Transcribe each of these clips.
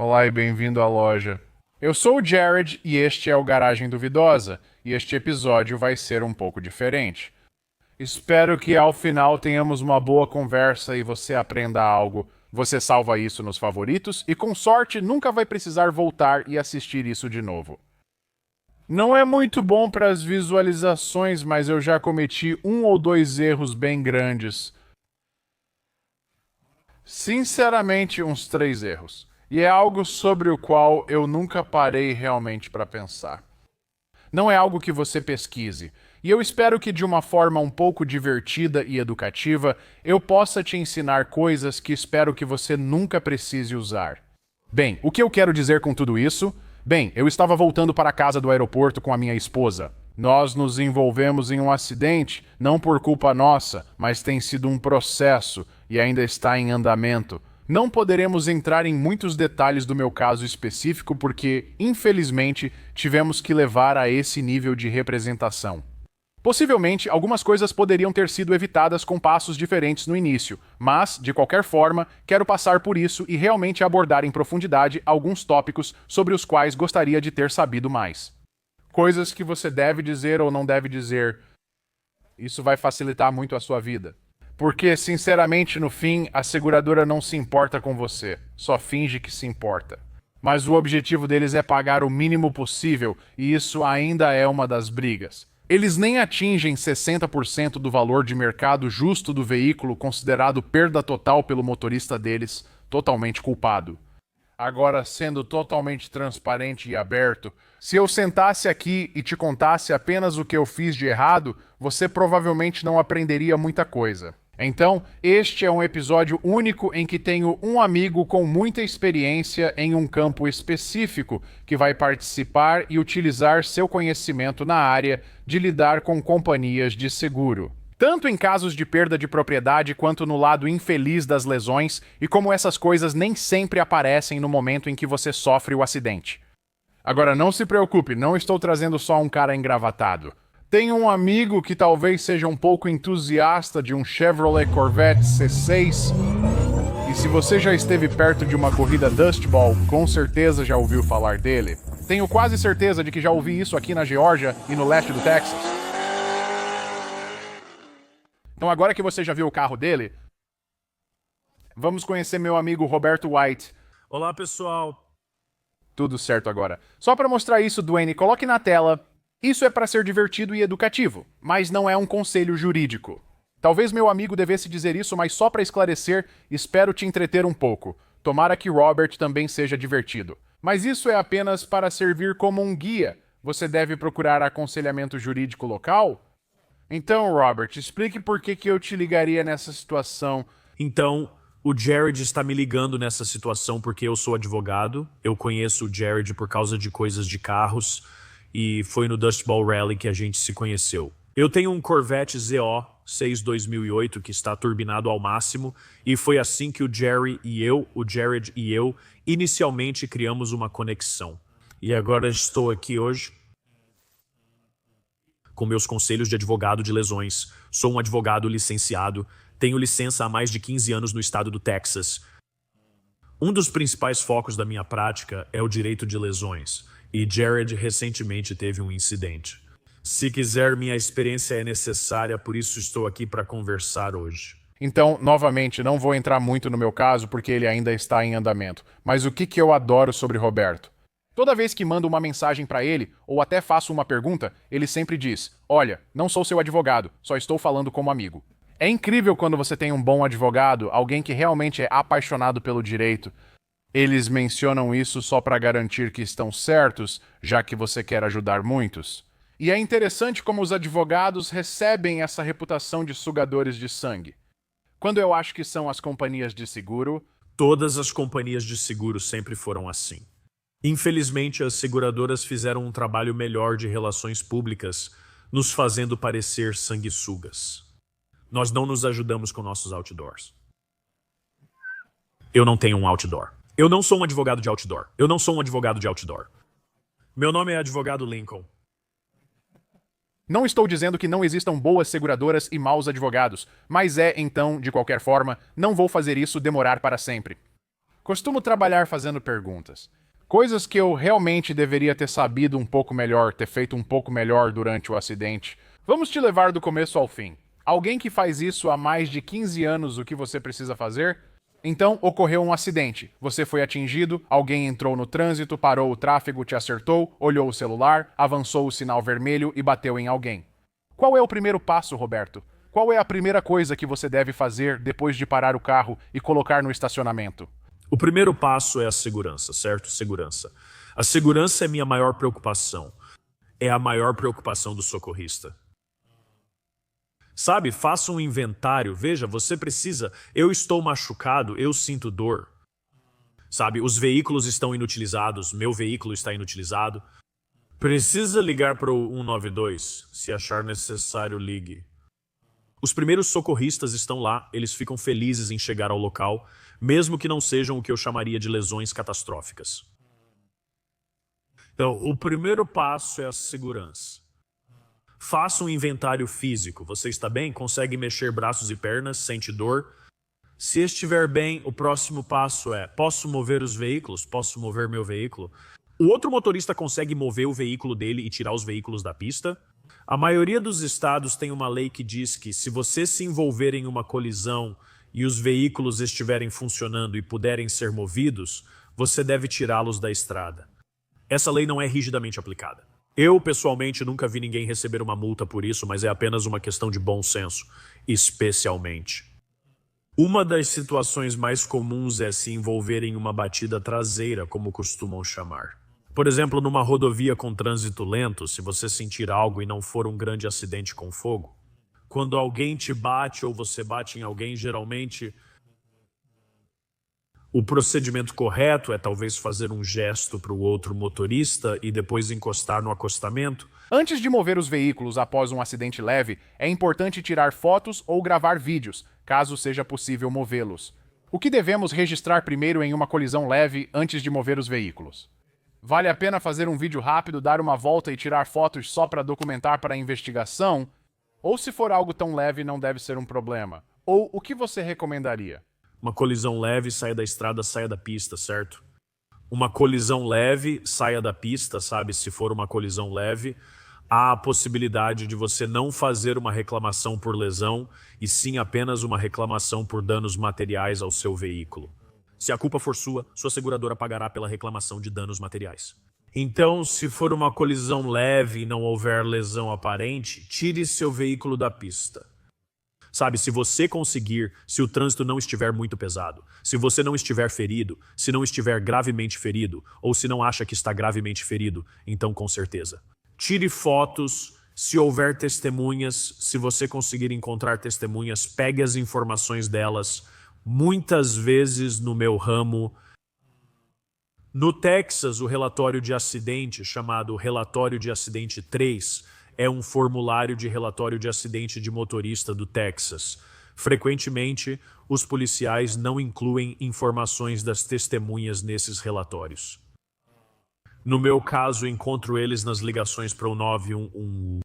Olá e bem-vindo à loja. Eu sou o Jared e este é o Garagem Duvidosa, e este episódio vai ser um pouco diferente. Espero que ao final tenhamos uma boa conversa e você aprenda algo. Você salva isso nos favoritos e, com sorte, nunca vai precisar voltar e assistir isso de novo. Não é muito bom para as visualizações, mas eu já cometi um ou dois erros bem grandes. Sinceramente, uns 3 erros. E é algo sobre o qual eu nunca parei realmente para pensar. Não é algo que você pesquise. E eu espero que, de uma forma um pouco divertida e educativa, eu possa te ensinar coisas que espero que você nunca precise usar. Bem, o que eu quero dizer com tudo isso? Bem, eu estava voltando para a casa do aeroporto com a minha esposa. Nós nos envolvemos em um acidente, não por culpa nossa, mas tem sido um processo e ainda está em andamento. Não poderemos entrar em muitos detalhes do meu caso específico porque, infelizmente, tivemos que levar a esse nível de representação. Possivelmente, algumas coisas poderiam ter sido evitadas com passos diferentes no início, mas, de qualquer forma, quero passar por isso e realmente abordar em profundidade alguns tópicos sobre os quais gostaria de ter sabido mais. Coisas que você deve dizer ou não deve dizer. Isso vai facilitar muito a sua vida. Porque, sinceramente, no fim, a seguradora não se importa com você, só finge que se importa. Mas o objetivo deles é pagar o mínimo possível, e isso ainda é uma das brigas. Eles nem atingem 60% do valor de mercado justo do veículo considerado perda total pelo motorista deles, totalmente culpado. Agora, sendo totalmente transparente e aberto, se eu sentasse aqui e te contasse apenas o que eu fiz de errado, você provavelmente não aprenderia muita coisa. Então, este é um episódio único em que tenho um amigo com muita experiência em um campo específico que vai participar e utilizar seu conhecimento na área de lidar com companhias de seguro. Tanto em casos de perda de propriedade quanto no lado infeliz das lesões e como essas coisas nem sempre aparecem no momento em que você sofre o acidente. Agora, não se preocupe, não estou trazendo só um cara engravatado. Tenho um amigo que talvez seja um pouco entusiasta de um Chevrolet Corvette C6. E se você já esteve perto de uma corrida Dust Bowl, com certeza já ouviu falar dele. Tenho quase certeza de que já ouvi isso aqui na Geórgia e no leste do Texas. Então agora que você já viu o carro dele, vamos conhecer meu amigo Roberto White. Olá, pessoal. Tudo certo agora. Só para mostrar isso, Dwayne, coloque na tela. Isso é para ser divertido e educativo, mas não é um conselho jurídico. Talvez meu amigo devesse dizer isso, mas só para esclarecer, espero te entreter um pouco. Tomara que Robert também seja divertido. Mas isso é apenas para servir como um guia. Você deve procurar aconselhamento jurídico local? Então, Robert, explique por que eu te ligaria nessa situação. Então, o Jared está me ligando nessa situação porque eu sou advogado. Eu conheço o Jared por causa de coisas de carros e foi no Dust Bowl Rally que a gente se conheceu. Eu tenho um Corvette ZO 6 2008 que está turbinado ao máximo e foi assim que o Jared e eu, inicialmente criamos uma conexão. E agora estou aqui hoje com meus conselhos de advogado de lesões. Sou um advogado licenciado, tenho licença há mais de 15 anos no estado do Texas. Um dos principais focos da minha prática é o direito de lesões, e Jared recentemente teve um incidente. Se quiser, minha experiência é necessária, por isso estou aqui para conversar hoje. Então, novamente, não vou entrar muito no meu caso porque ele ainda está em andamento. Mas o que eu adoro sobre Roberto? Toda vez que mando uma mensagem para ele, ou até faço uma pergunta, ele sempre diz: "Olha, não sou seu advogado, só estou falando como amigo." É incrível quando você tem um bom advogado, alguém que realmente é apaixonado pelo direito. Eles mencionam isso só para garantir que estão certos, já que você quer ajudar muitos. E é interessante como os advogados recebem essa reputação de sugadores de sangue. Quando eu acho que são as companhias de seguro, Todas as companhias de seguro sempre foram assim. Infelizmente, as seguradoras fizeram um trabalho melhor de relações públicas, nos fazendo parecer sanguessugas. Nós não nos ajudamos com nossos outdoors. Eu não tenho um outdoor. Eu não sou um advogado de outdoor. Eu não sou um advogado de outdoor. Meu nome é advogado Lincoln. não estou dizendo que não existam boas seguradoras e maus advogados, mas então, de qualquer forma, não vou fazer isso demorar para sempre. Costumo trabalhar fazendo perguntas. Coisas que eu realmente deveria ter sabido um pouco melhor, ter feito um pouco melhor durante o acidente. Vamos te levar do começo ao fim. Alguém que faz isso há mais de 15 anos, o que você precisa fazer? Então, ocorreu um acidente. Você foi atingido, alguém entrou no trânsito, parou o tráfego, te acertou, olhou o celular, avançou o sinal vermelho e bateu em alguém. Qual é o primeiro passo, Roberto? Qual é a primeira coisa que você deve fazer depois de parar o carro e colocar no estacionamento? O primeiro passo é a segurança, certo? Segurança. A segurança é minha maior preocupação. É a maior preocupação do socorrista. Sabe, faça um inventário. Veja, você precisa. Eu estou machucado, eu sinto dor. Sabe, os veículos estão inutilizados, meu veículo está inutilizado. Precisa ligar para o 192. Se achar necessário, ligue. Os primeiros socorristas estão lá, eles ficam felizes em chegar ao local, mesmo que não sejam o que eu chamaria de lesões catastróficas. Então, o primeiro passo é a segurança. Faça um inventário físico. Você está bem? Consegue mexer braços e pernas? Sente dor? Se estiver bem, o próximo passo é: posso mover os veículos? Posso mover meu veículo? O outro motorista consegue mover o veículo dele e tirar os veículos da pista? A maioria dos estados tem uma lei que diz que se você se envolver em uma colisão e os veículos estiverem funcionando e puderem ser movidos, você deve tirá-los da estrada. Essa lei não é rigidamente aplicada. Eu, pessoalmente, nunca vi ninguém receber uma multa por isso, mas é apenas uma questão de bom senso, especialmente. Uma das situações mais comuns é se envolver em uma batida traseira, como costumam chamar. Por exemplo, numa rodovia com trânsito lento, se você sentir algo e não for um grande acidente com fogo. Quando alguém te bate ou você bate em alguém, geralmente o procedimento correto é talvez fazer um gesto para o outro motorista e depois encostar no acostamento. Antes de mover os veículos após um acidente leve, é importante tirar fotos ou gravar vídeos, caso seja possível movê-los. O que devemos registrar primeiro em uma colisão leve antes de mover os veículos? Vale a pena fazer um vídeo rápido, dar uma volta e tirar fotos só para documentar para a investigação? Ou se for algo tão leve, não deve ser um problema? Ou o que você recomendaria? Uma colisão leve, saia da estrada, saia da pista, certo? Uma colisão leve, saia da pista, sabe? Se for uma colisão leve, há a possibilidade de você não fazer uma reclamação por lesão e sim apenas uma reclamação por danos materiais ao seu veículo. Se a culpa for sua, sua seguradora pagará pela reclamação de danos materiais. Então, se for uma colisão leve e não houver lesão aparente, tire seu veículo da pista. Sabe, se você conseguir, se o trânsito não estiver muito pesado, se você não estiver ferido, se não estiver gravemente ferido, ou se não acha que está gravemente ferido, então com certeza. Tire fotos, se houver testemunhas, se você conseguir encontrar testemunhas, pegue as informações delas. Muitas vezes no meu ramo, no Texas, o relatório de acidente, chamado Relatório de Acidente 3, é um formulário de relatório de acidente de motorista do Texas. Frequentemente, os policiais não incluem informações das testemunhas nesses relatórios. No meu caso, encontro eles nas ligações para o 911.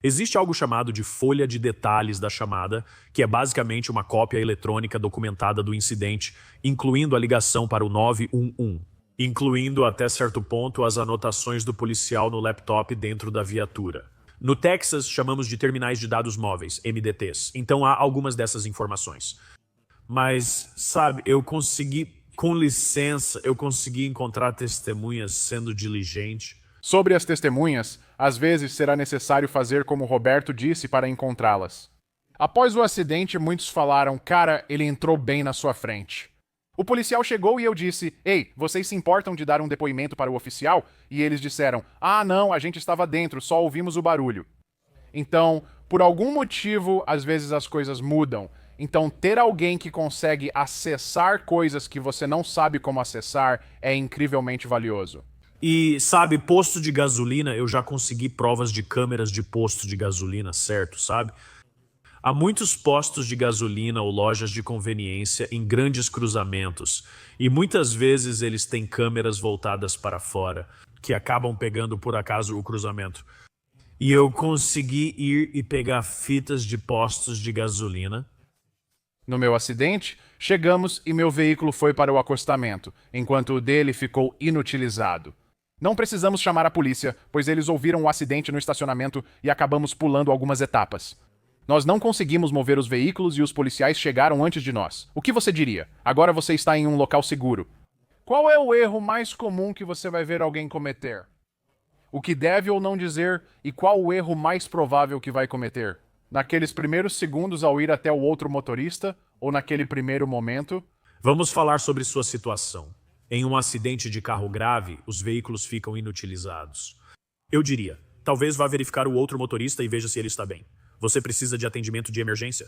Existe algo chamado de folha de detalhes da chamada, que é basicamente uma cópia eletrônica documentada do incidente, incluindo a ligação para o 911. Incluindo até certo ponto as anotações do policial no laptop dentro da viatura. No Texas, chamamos de terminais de dados móveis, MDTs, então há algumas dessas informações. Mas, sabe, com licença, eu consegui encontrar testemunhas sendo diligente. Sobre as testemunhas, às vezes será necessário fazer como Roberto disse para encontrá-las. Após o acidente, muitos falaram: "Cara, ele entrou bem na sua frente." O policial chegou e eu disse: "Ei, vocês se importam de dar um depoimento para o oficial?" E eles disseram: "Ah, não, a gente estava dentro, só ouvimos o barulho." Então, por algum motivo, às vezes as coisas mudam. Então, ter alguém que consegue acessar coisas que você não sabe como acessar é incrivelmente valioso. E, sabe, posto de gasolina, eu já consegui provas de câmeras de posto de gasolina, certo, sabe? Há muitos postos de gasolina ou lojas de conveniência em grandes cruzamentos, e muitas vezes eles têm câmeras voltadas para fora, que acabam pegando por acaso o cruzamento. E eu consegui ir e pegar fitas de postos de gasolina. No meu acidente, Chegamos e meu veículo foi para o acostamento, enquanto o dele ficou inutilizado. Não precisamos chamar a polícia, pois eles ouviram o acidente no estacionamento e acabamos pulando algumas etapas. Nós não conseguimos mover os veículos e os policiais chegaram antes de nós. O que você diria? Agora você está em um local seguro. Qual é o erro mais comum que você vai ver alguém cometer? O que deve ou não dizer e qual o erro mais provável que vai cometer? Naqueles primeiros segundos ao ir até o outro motorista ou naquele primeiro momento? Vamos falar sobre sua situação. Em um acidente de carro grave, os veículos ficam inutilizados. Eu diria, talvez vá verificar o outro motorista e veja se ele está bem. Você precisa de atendimento de emergência?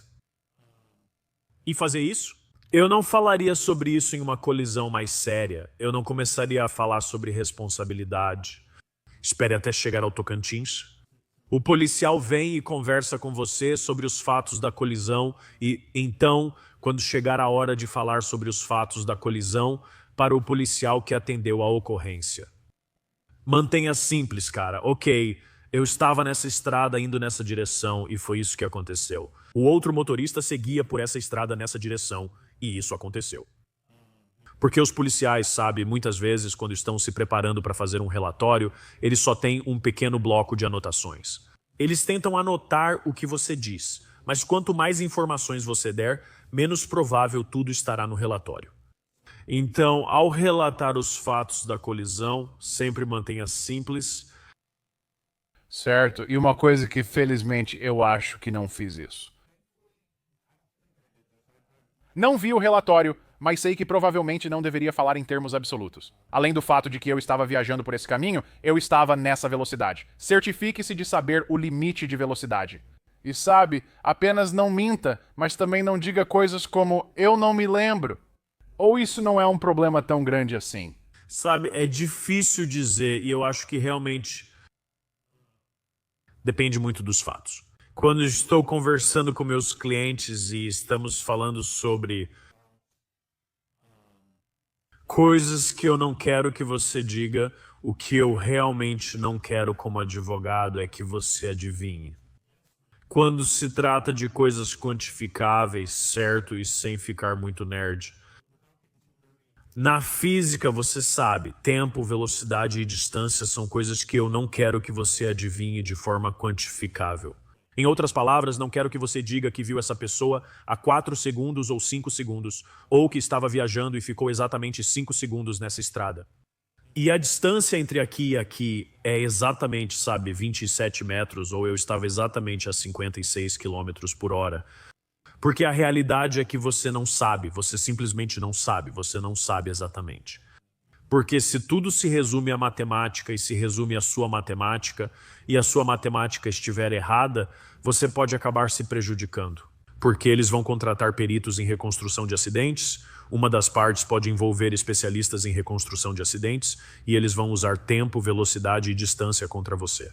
E fazer isso? Eu não falaria sobre isso em uma colisão mais séria. Eu não começaria a falar sobre responsabilidade. Espere até chegar ao Tocantins. O policial vem e conversa com você sobre os fatos da colisão e, então, quando chegar a hora de falar sobre os fatos da colisão, para o policial que atendeu a ocorrência. Mantenha simples, cara. Ok, eu estava nessa estrada indo nessa direção e foi isso que aconteceu. O outro motorista seguia por essa estrada nessa direção e isso aconteceu. Porque os policiais, sabe, muitas vezes, quando estão se preparando para fazer um relatório, eles só têm um pequeno bloco de anotações. Eles tentam anotar o que você diz, mas quanto mais informações você der, menos provável tudo estará no relatório. Então, ao relatar os fatos da colisão, sempre mantenha simples. Certo, e uma coisa que felizmente eu acho que não fiz isso. Não vi o relatório, mas sei que provavelmente não deveria falar em termos absolutos. Além do fato de que eu estava viajando por esse caminho, eu estava nessa velocidade. Certifique-se de saber o limite de velocidade. E sabe, apenas não minta, mas também não diga coisas como eu não me lembro. Ou isso não é um problema tão grande assim? Sabe, é difícil dizer e eu acho que realmente depende muito dos fatos. Quando estou conversando com meus clientes e estamos falando sobre coisas que eu não quero que você diga, o que eu realmente não quero como advogado é que você adivinhe. Quando se trata de coisas quantificáveis, certo, e sem ficar muito nerd. Na física, você sabe, tempo, velocidade e distância são coisas que eu não quero que você adivinhe de forma quantificável. Em outras palavras, não quero que você diga que viu essa pessoa há 4 segundos ou 5 segundos, ou que estava viajando e ficou exatamente 5 segundos nessa estrada. E a distância entre aqui e aqui é exatamente, sabe, 27 metros, ou eu estava exatamente a 56 quilômetros por hora. Porque a realidade é que você não sabe, você simplesmente não sabe, você não sabe exatamente. Porque se tudo se resume à matemática e se resume à sua matemática, e a sua matemática estiver errada, você pode acabar se prejudicando. Porque eles vão contratar peritos em reconstrução de acidentes, uma das partes pode envolver especialistas em reconstrução de acidentes, e eles vão usar tempo, velocidade e distância contra você.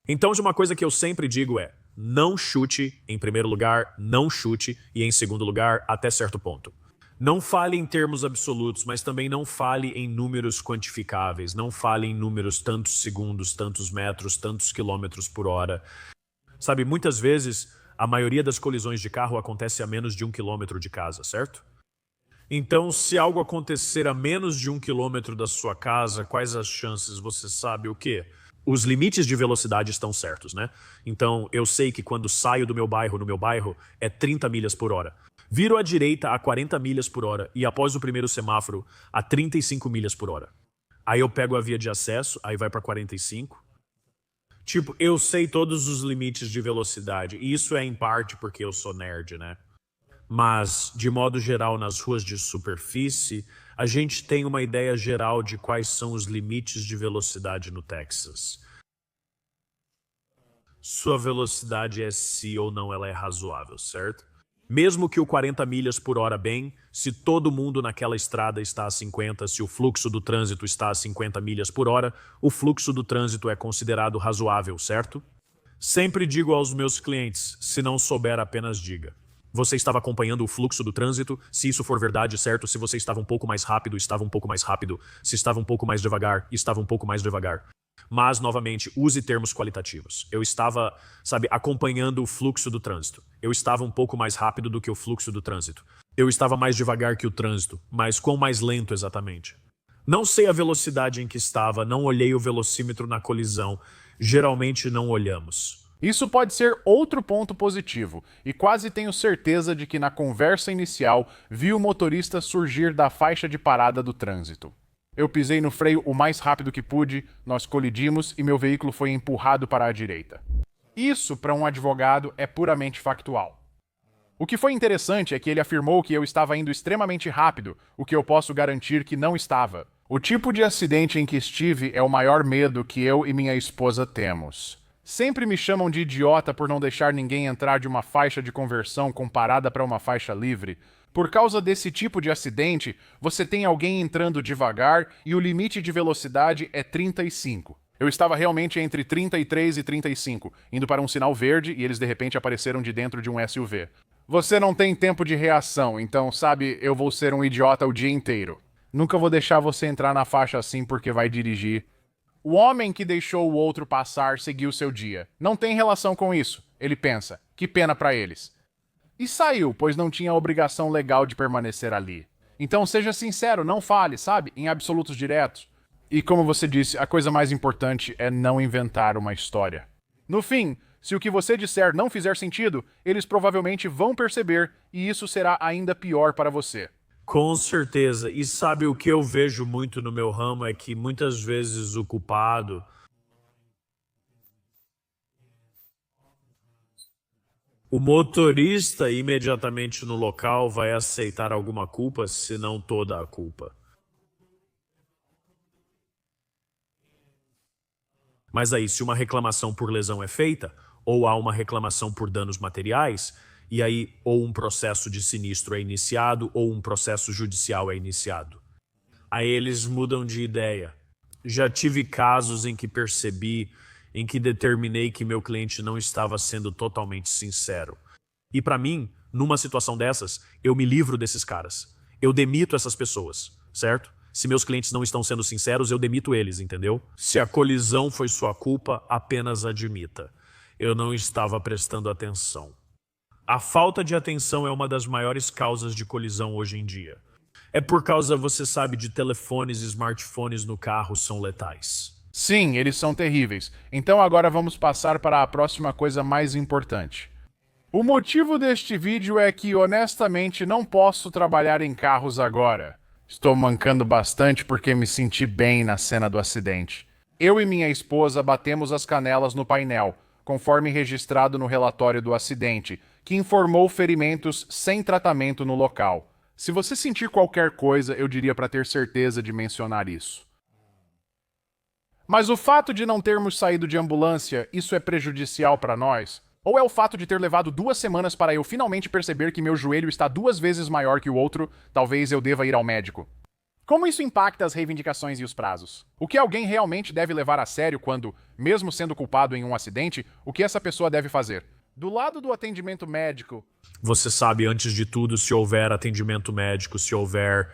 Então, uma coisa que eu sempre digo é, não chute, em primeiro lugar, não chute, e em segundo lugar, até certo ponto. Não fale em termos absolutos, mas também não fale em números quantificáveis, não fale em números tantos segundos, tantos metros, tantos quilômetros por hora. Sabe, muitas vezes, a maioria das colisões de carro acontece a menos de 1 quilômetro de casa, certo? Então, se algo acontecer a menos de 1 quilômetro da sua casa, quais as chances, você sabe o quê? Os limites de velocidade estão certos, né? Então, eu sei que quando saio do meu bairro, no meu bairro, é 30 milhas por hora. Viro à direita a 40 milhas por hora e após o primeiro semáforo, a 35 milhas por hora. Aí eu pego a via de acesso, aí vai para 45. Tipo, eu sei todos os limites de velocidade. E isso é em parte porque eu sou nerd, né? Mas, de modo geral, nas ruas de superfície, a gente tem uma ideia geral de quais são os limites de velocidade no Texas. Sua velocidade é se ou não ela é razoável, certo? Mesmo que o 40 milhas por hora bem, se todo mundo naquela estrada está a 50, se o fluxo do trânsito está a 50 milhas por hora, o fluxo do trânsito é considerado razoável, certo? Sempre digo aos meus clientes, se não souber, apenas diga. Você estava acompanhando o fluxo do trânsito? Se isso for verdade, certo? Se você estava um pouco mais rápido, estava um pouco mais rápido. Se estava um pouco mais devagar, estava um pouco mais devagar. Mas, novamente, use termos qualitativos. Eu estava, sabe, acompanhando o fluxo do trânsito. Eu estava um pouco mais rápido do que o fluxo do trânsito. Eu estava mais devagar que o trânsito, mas quão mais lento exatamente? Não sei a velocidade em que estava, não olhei o velocímetro na colisão. Geralmente não olhamos. Isso pode ser outro ponto positivo, e quase tenho certeza de que na conversa inicial vi o motorista surgir da faixa de parada do trânsito. Eu pisei no freio o mais rápido que pude, nós colidimos e meu veículo foi empurrado para a direita. Isso, para um advogado, é puramente factual. O que foi interessante é que ele afirmou que eu estava indo extremamente rápido, o que eu posso garantir que não estava. O tipo de acidente em que estive é o maior medo que eu e minha esposa temos. Sempre me chamam de idiota por não deixar ninguém entrar de uma faixa de conversão comparada para uma faixa livre. Por causa desse tipo de acidente, você tem alguém entrando devagar e o limite de velocidade é 35. Eu estava realmente entre 33 e 35, indo para um sinal verde e eles de repente apareceram de dentro de um SUV. Você não tem tempo de reação, então, sabe, eu vou ser um idiota o dia inteiro. Nunca vou deixar você entrar na faixa assim porque vai dirigir. O homem que deixou o outro passar seguiu seu dia. Não tem relação com isso, ele pensa. Que pena pra eles. E saiu, pois não tinha obrigação legal de permanecer ali. Então seja sincero, não fale, sabe? Em absolutos diretos. E como você disse, a coisa mais importante é não inventar uma história. No fim, se o que você disser não fizer sentido, eles provavelmente vão perceber e isso será ainda pior para você. Com certeza. E sabe o que eu vejo muito no meu ramo é que muitas vezes o culpado... O motorista imediatamente no local vai aceitar alguma culpa, se não toda a culpa. Mas aí, se uma reclamação por lesão é feita, ou há uma reclamação por danos materiais, e aí ou um processo de sinistro é iniciado, ou um processo judicial é iniciado. Aí eles mudam de ideia. Já tive casos em que percebi, em que determinei que meu cliente não estava sendo totalmente sincero. E para mim, numa situação dessas, eu me livro desses caras. Eu demito essas pessoas, certo? Se meus clientes não estão sendo sinceros, eu demito eles, entendeu? Se a colisão foi sua culpa, apenas admita. Eu não estava prestando atenção. A falta de atenção é uma das maiores causas de colisão hoje em dia. É por causa, você sabe, de telefones e smartphones no carro são letais. Sim, eles são terríveis. Então agora vamos passar para a próxima coisa mais importante. O motivo deste vídeo é que, honestamente, não posso trabalhar em carros agora. Estou mancando bastante porque me senti bem na cena do acidente. Eu e minha esposa batemos as canelas no painel, conforme registrado no relatório do acidente, que informou ferimentos sem tratamento no local. Se você sentir qualquer coisa, eu diria para ter certeza de mencionar isso. Mas o fato de não termos saído de ambulância, isso é prejudicial para nós? Ou é o fato de ter levado 2 semanas para eu finalmente perceber que meu joelho está 2 vezes maior que o outro, talvez eu deva ir ao médico? Como isso impacta as reivindicações e os prazos? O que alguém realmente deve levar a sério quando, mesmo sendo culpado em um acidente, o que essa pessoa deve fazer? Do lado do atendimento médico... Você sabe, antes de tudo, se houver atendimento médico, se houver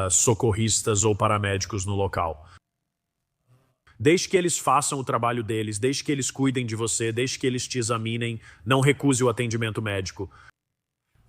socorristas ou paramédicos no local. Desde que eles façam o trabalho deles, desde que eles cuidem de você, desde que eles te examinem, não recuse o atendimento médico.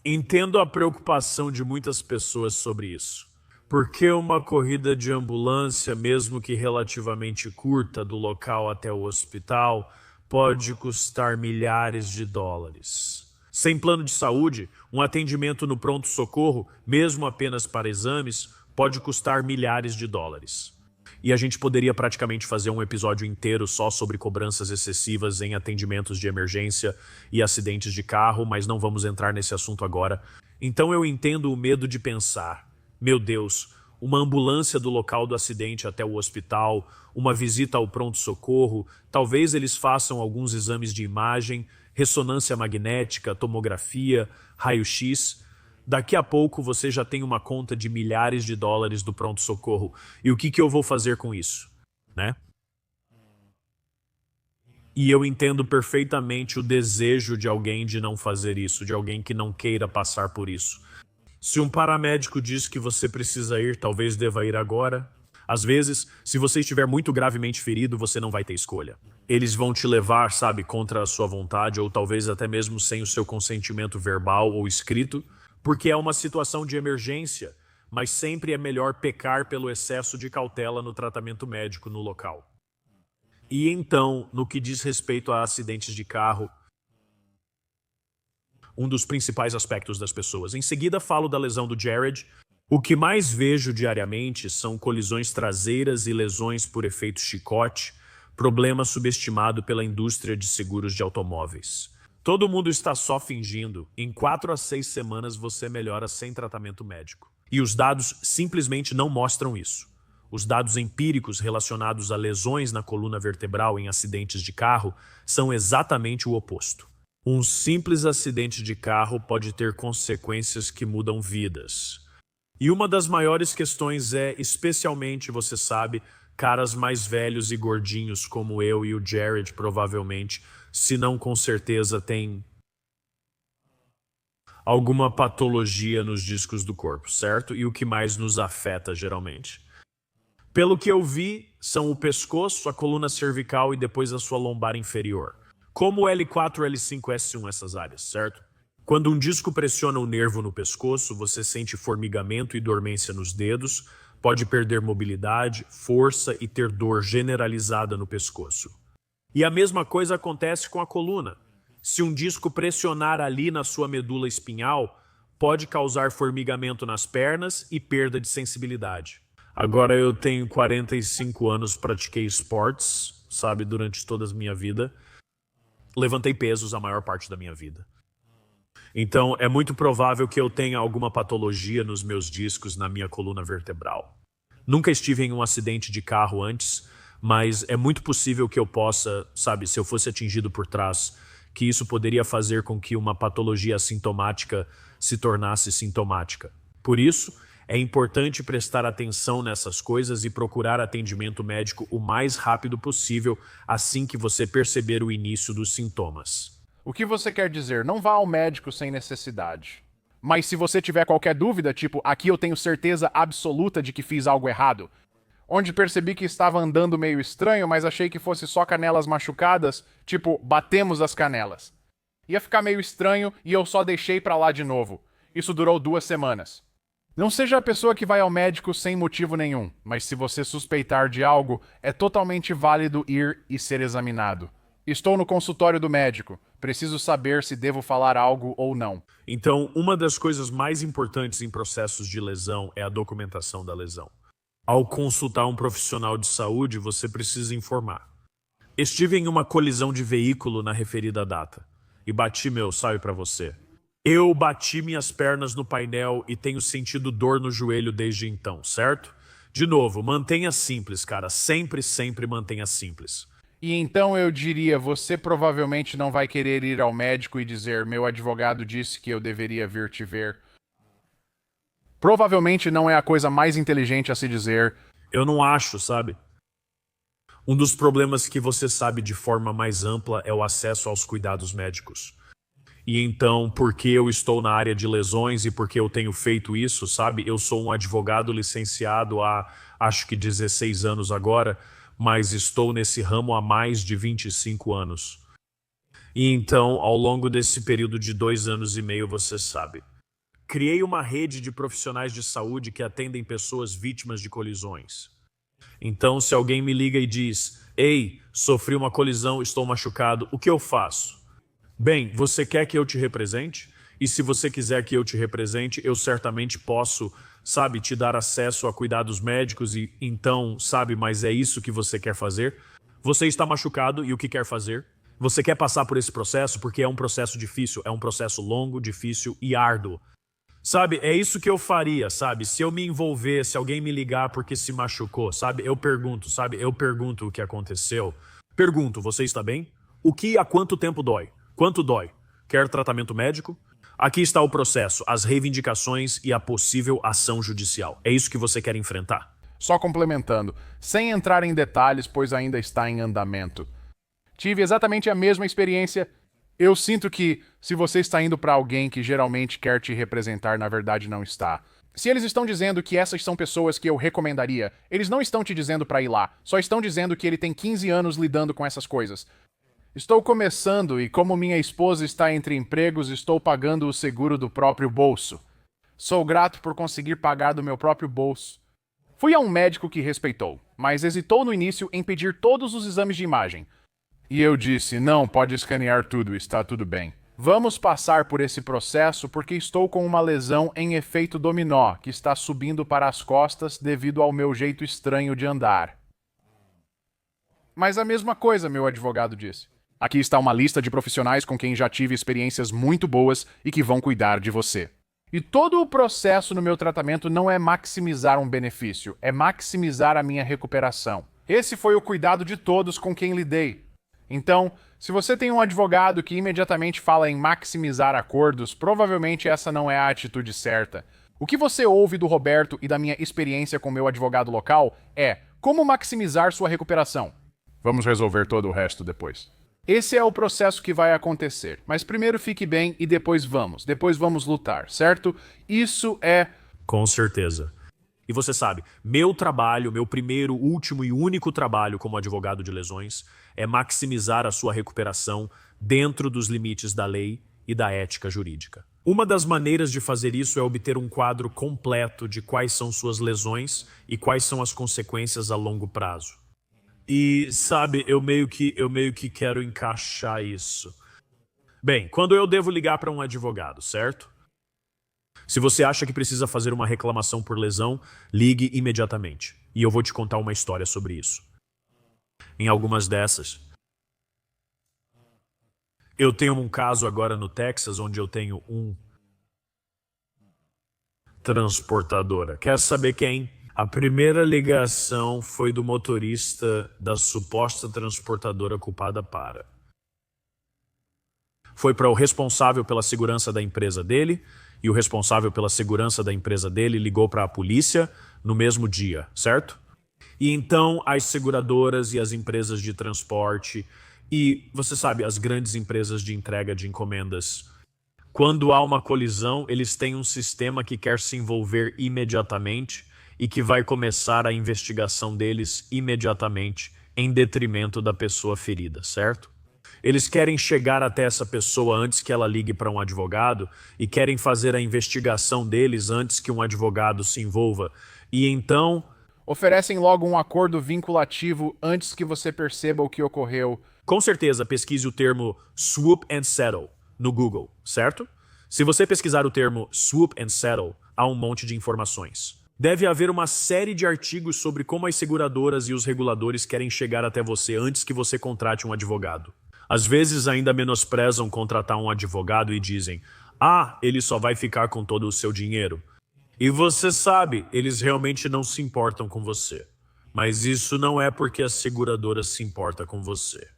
Entendo a preocupação de muitas pessoas sobre isso. Porque uma corrida de ambulância, mesmo que relativamente curta, do local até o hospital, pode custar milhares de dólares. Sem plano de saúde, um atendimento no pronto-socorro, mesmo apenas para exames, pode custar milhares de dólares. E a gente poderia praticamente fazer um episódio inteiro só sobre cobranças excessivas em atendimentos de emergência e acidentes de carro, mas não vamos entrar nesse assunto agora. Então eu entendo o medo de pensar, meu Deus, uma ambulância do local do acidente até o hospital, uma visita ao pronto-socorro, talvez eles façam alguns exames de imagem, ressonância magnética, tomografia, raio-x. Daqui a pouco você já tem uma conta de milhares de dólares do pronto-socorro. E o que eu vou fazer com isso? Né? E eu entendo perfeitamente o desejo de alguém de não fazer isso, de alguém que não queira passar por isso. Se um paramédico diz que você precisa ir, talvez deva ir agora. Às vezes, se você estiver muito gravemente ferido, você não vai ter escolha. Eles vão te levar, sabe, contra a sua vontade, ou talvez até mesmo sem o seu consentimento verbal ou escrito, porque é uma situação de emergência, mas sempre é melhor pecar pelo excesso de cautela no tratamento médico no local. E então, no que diz respeito a acidentes de carro, um dos principais aspectos das pessoas. Em seguida, falo da lesão do Jared. O que mais vejo diariamente são colisões traseiras e lesões por efeito chicote, problema subestimado pela indústria de seguros de automóveis. Todo mundo está só fingindo. Em 4 a 6 semanas você melhora sem tratamento médico. E os dados simplesmente não mostram isso. Os dados empíricos relacionados a lesões na coluna vertebral em acidentes de carro são exatamente o oposto. Um simples acidente de carro pode ter consequências que mudam vidas. E uma das maiores questões é, especialmente, você sabe, caras mais velhos e gordinhos como eu e o Jared provavelmente, se não com certeza, têm alguma patologia nos discos do corpo, certo? E o que mais nos afeta geralmente? Pelo que eu vi, são o pescoço, a coluna cervical e depois a sua lombar inferior. Como o L4, L5, S1, essas áreas, certo? Quando um disco pressiona o nervo no pescoço, você sente formigamento e dormência nos dedos, pode perder mobilidade, força e ter dor generalizada no pescoço. E a mesma coisa acontece com a coluna. Se um disco pressionar ali na sua medula espinhal, pode causar formigamento nas pernas e perda de sensibilidade. Agora eu tenho 45 anos, pratiquei esportes, sabe, durante toda a minha vida. Levantei pesos a maior parte da minha vida. Então é muito provável que eu tenha alguma patologia nos meus discos, na minha coluna vertebral. Nunca estive em um acidente de carro antes, mas é muito possível que eu possa, sabe, se eu fosse atingido por trás, que isso poderia fazer com que uma patologia assintomática se tornasse sintomática. Por isso, é importante prestar atenção nessas coisas e procurar atendimento médico o mais rápido possível assim que você perceber o início dos sintomas. O que você quer dizer? Não vá ao médico sem necessidade. Mas se você tiver qualquer dúvida, tipo, aqui eu tenho certeza absoluta de que fiz algo errado, onde percebi que estava andando meio estranho, mas achei que fosse só canelas machucadas, tipo, batemos as canelas. Ia ficar meio estranho e eu só deixei pra lá de novo. Isso durou 2 semanas. Não seja a pessoa que vai ao médico sem motivo nenhum, mas se você suspeitar de algo, é totalmente válido ir e ser examinado. Estou no consultório do médico. Preciso saber se devo falar algo ou não. Então, uma das coisas mais importantes em processos de lesão é a documentação da lesão. Ao consultar um profissional de saúde, você precisa informar. Estive em uma colisão de veículo na referida data e bati sabe pra você. Eu bati minhas pernas no painel e tenho sentido dor no joelho desde então, certo? De novo, mantenha simples, cara. Sempre, sempre mantenha simples. E então eu diria, você provavelmente não vai querer ir ao médico e dizer, meu advogado disse que eu deveria vir te ver. Provavelmente não é a coisa mais inteligente a se dizer. Eu não acho, sabe? Um dos problemas que você sabe de forma mais ampla é o acesso aos cuidados médicos. E então, porque eu estou na área de lesões e porque eu tenho feito isso, sabe? Eu sou um advogado licenciado há, acho que 16 anos agora, mas estou nesse ramo há mais de 25 anos. E então, ao longo desse período de 2 anos e meio, você sabe, criei uma rede de profissionais de saúde que atendem pessoas vítimas de colisões. Então, se alguém me liga e diz, ei, sofri uma colisão, estou machucado, o que eu faço? Bem, você quer que eu te represente? E se você quiser que eu te represente, eu certamente posso, sabe, te dar acesso a cuidados médicos e então, sabe, mas é isso que você quer fazer? Você está machucado e o que quer fazer? Você quer passar por esse processo porque é um processo difícil, é um processo longo, difícil e árduo. Sabe, é isso que eu faria, sabe? Se eu me envolver, se alguém me ligar porque se machucou, sabe? Eu pergunto o que aconteceu. Pergunto, você está bem? O que e há quanto tempo dói? Quanto dói? Quer tratamento médico? Aqui está o processo, as reivindicações e a possível ação judicial. É isso que você quer enfrentar? Só complementando, sem entrar em detalhes, pois ainda está em andamento. Tive exatamente a mesma experiência. Eu sinto que, se você está indo para alguém que geralmente quer te representar, na verdade não está. Se eles estão dizendo que essas são pessoas que eu recomendaria, eles não estão te dizendo para ir lá, só estão dizendo que ele tem 15 anos lidando com essas coisas. Estou começando e como minha esposa está entre empregos, estou pagando o seguro do próprio bolso. Sou grato por conseguir pagar do meu próprio bolso. Fui a um médico que respeitou, mas hesitou no início em pedir todos os exames de imagem. E eu disse: não, pode escanear tudo, está tudo bem. Vamos passar por esse processo porque estou com uma lesão em efeito dominó que está subindo para as costas devido ao meu jeito estranho de andar. Mas a mesma coisa, meu advogado disse. Aqui está uma lista de profissionais com quem já tive experiências muito boas e que vão cuidar de você. E todo o processo no meu tratamento não é maximizar um benefício, é maximizar a minha recuperação. Esse foi o cuidado de todos com quem lidei. Então, se você tem um advogado que imediatamente fala em maximizar acordos, provavelmente essa não é a atitude certa. O que você ouve do Roberto e da minha experiência com meu advogado local é como maximizar sua recuperação. Vamos resolver todo o resto depois. Esse é o processo que vai acontecer. Mas primeiro fique bem e depois vamos lutar, certo? Isso é... Com certeza. E você sabe, meu trabalho, meu primeiro, último e único trabalho como advogado de lesões é maximizar a sua recuperação dentro dos limites da lei e da ética jurídica. Uma das maneiras de fazer isso é obter um quadro completo de quais são suas lesões e quais são as consequências a longo prazo. E, sabe, eu meio que quero encaixar isso. Bem, quando eu devo ligar para um advogado, certo? Se você acha que precisa fazer uma reclamação por lesão, ligue imediatamente. E eu vou te contar uma história sobre isso. Em algumas dessas, eu tenho um caso agora no Texas onde eu tenho um transportadora. Quer saber quem? A primeira ligação foi do motorista da suposta transportadora culpada para. Foi para o responsável pela segurança da empresa dele, e o responsável pela segurança da empresa dele ligou para a polícia no mesmo dia, certo? E então as seguradoras e as empresas de transporte e, você sabe, as grandes empresas de entrega de encomendas, quando há uma colisão, eles têm um sistema que quer se envolver imediatamente e que vai começar a investigação deles imediatamente, em detrimento da pessoa ferida, certo? Eles querem chegar até essa pessoa antes que ela ligue para um advogado e querem fazer a investigação deles antes que um advogado se envolva. E então... oferecem logo um acordo vinculativo antes que você perceba o que ocorreu. Com certeza, pesquise o termo swoop and settle no Google, certo? Se você pesquisar o termo swoop and settle, há um monte de informações. Deve haver uma série de artigos sobre como as seguradoras e os reguladores querem chegar até você antes que você contrate um advogado. Às vezes ainda menosprezam contratar um advogado e dizem: ah, ele só vai ficar com todo o seu dinheiro. E você sabe, eles realmente não se importam com você. Mas isso não é porque a seguradora se importa com você.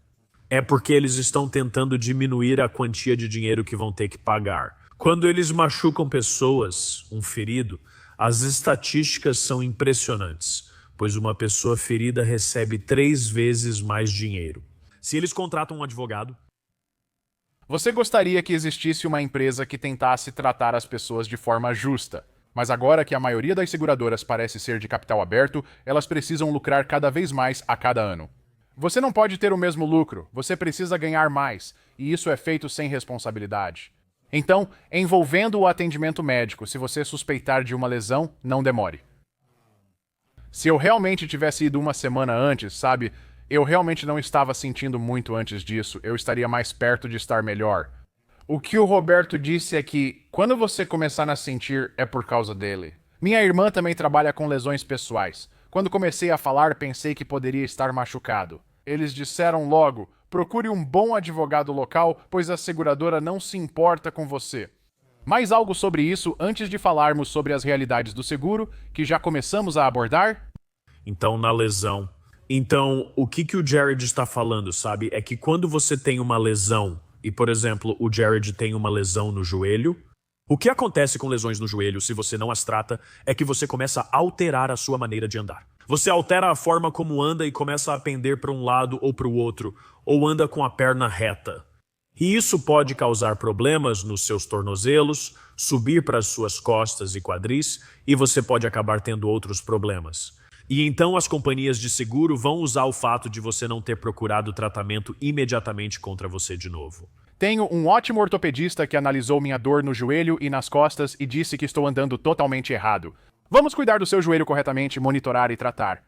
É porque eles estão tentando diminuir a quantia de dinheiro que vão ter que pagar. Quando eles machucam pessoas, um ferido, as estatísticas são impressionantes, pois uma pessoa ferida recebe 3 vezes mais dinheiro. Se eles contratam um advogado... Você gostaria que existisse uma empresa que tentasse tratar as pessoas de forma justa, mas agora que a maioria das seguradoras parece ser de capital aberto, elas precisam lucrar cada vez mais a cada ano. Você não pode ter o mesmo lucro, você precisa ganhar mais, e isso é feito sem responsabilidade. Então, envolvendo o atendimento médico, se você suspeitar de uma lesão, não demore. Se eu realmente tivesse ido uma semana antes, sabe, eu realmente não estava sentindo muito antes disso, eu estaria mais perto de estar melhor. O que o Roberto disse é que, quando você começar a sentir, é por causa dele. Minha irmã também trabalha com lesões pessoais. Quando comecei a falar, pensei que poderia estar machucado. Eles disseram logo: procure um bom advogado local, pois a seguradora não se importa com você. Mais algo sobre isso antes de falarmos sobre as realidades do seguro, que já começamos a abordar? Então, na lesão. Então, o que o Jared está falando, sabe? É que quando você tem uma lesão, e por exemplo, o Jared tem uma lesão no joelho, o que acontece com lesões no joelho, se você não as trata, é que você começa a alterar a sua maneira de andar. Você altera a forma como anda e começa a pender para um lado ou para o outro, ou anda com a perna reta. E isso pode causar problemas nos seus tornozelos, subir para as suas costas e quadris, e você pode acabar tendo outros problemas. E então as companhias de seguro vão usar o fato de você não ter procurado tratamento imediatamente contra você de novo. Tenho um ótimo ortopedista que analisou minha dor no joelho e nas costas e disse que estou andando totalmente errado. Vamos cuidar do seu joelho corretamente, monitorar e tratar.